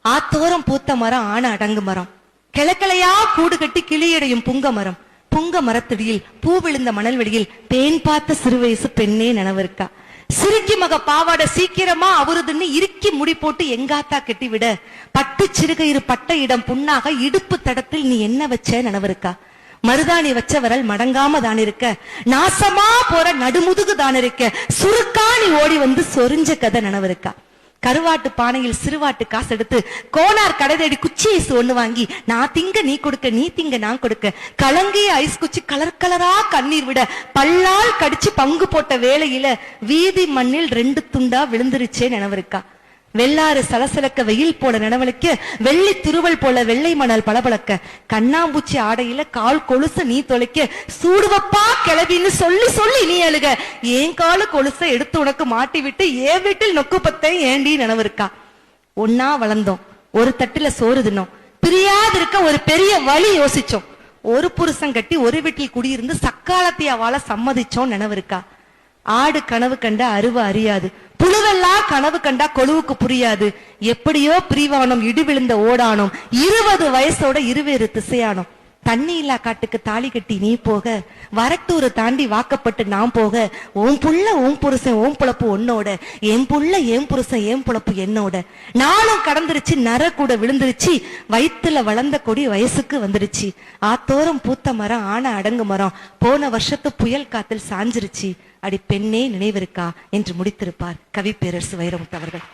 ஆத்தோரம் பூத்த மரம் ஆன அடங்கு மரம், கிளக்கிளையா கூடு கட்டி கிளியடையும் புங்க மரம், புங்க மரத்தடியில் பூ விழுந்த மணல் வெளியில் தேன் பார்த்த சிறு வயசு பெண்ணே நினைவு இருக்கா? சிறுக்கி மக பாவாட சீக்கிரமா அவருதுன்னு இறுக்கி முடி போட்டு எங்காத்தா கட்டி விட பட்டு சிறுகயிறு பட்ட இடம் புண்ணாக இடுப்பு தடத்தில் நீ என்ன வச்ச நினைவு இருக்கா? மருதாணி வச்ச விரல் மடங்காம தான் இருக்க, நாசமா போற நடுமுதுகு தான் இருக்க, சுருக்கா நீ ஓடி வந்து சொரிஞ்ச கதை நினைவு இருக்கா? கருவாட்டு பானையில் சிறுவாட்டு காசு எடுத்து கோனார் கடை தேடி குச்சி ஐஸ் ஒண்ணு வாங்கி நான் திங்க நீ கொடுக்க, நீ திங்க நான் கொடுக்க, கலங்கிய ஐஸ் குச்சி கலர் கலரா கண்ணீர் விட பல்லால் கடிச்சு பங்கு போட்ட வேளையில வீதி மண்ணில் 2 துண்டா விழுந்துருச்சே நினைவு இருக்கா? வெள்ளாறு சலசலக்க வெயில் போல நினைவலுக்கு வெள்ளி துருவல் போல வெள்ளை மணல் பளபளக்க, கண்ணாம்பூச்சி ஆடையில கால் கொலுச நீ தொலைக்க, சூடுவப்பா கிளவின்னு சொல்லி சொல்லி நீ அழுக, ஏன் காலு கொலுச எடுத்து உனக்கு மாட்டி விட்டு ஏன் வீட்டில் நொக்கு பத்தை ஏண்டி நினைவு இருக்கா? ஒன்னா வளர்ந்தோம், ஒரு தட்டுல சோறு தின்னோம், பிரியாது இருக்க ஒரு பெரிய வழி யோசிச்சோம், ஒரு புருஷன் கட்டி ஒரு வீட்டில் குடியிருந்து சக்காலத்தைய வாழ சம்மதிச்சோம் நினைவு இருக்கா? ஆடு கனவு கண்டா அருவ அறியாது, புழுவெல்லாம் கனவு கண்டா கொழுவுக்கு புரியாது, எப்படியோ பிரிவானோம் இடி விழுந்த ஓடானோம், 20 வயசோட இருவேறு திசையானோம், தண்ணி இல்லா காட்டுக்கு தாலி கட்டி நீ போக, வரட்டூரை தாண்டி வாக்கப்பட்டு நான் போக, ஓம் புள்ள ஓம் புருஷன் ஓம் புழப்பு உன்னோட, என் புள்ள என் புருஷன் என் புழப்பு என்னோட, நானும் கடந்துருச்சு நர கூட விழுந்துருச்சு, வயிற்றுல வளர்ந்த கொடி வயசுக்கு வந்துருச்சு, ஆத்தோரம் பூத்த மரம் ஆன அடங்கு மரம் போன வருஷத்து புயல் காத்தில் சாஞ்சிருச்சு, அடி பெண்ணே நினைவிருக்கா என்று முடித்திருப்பார் கவி பேரரசு வைரமுத்து அவர்கள்.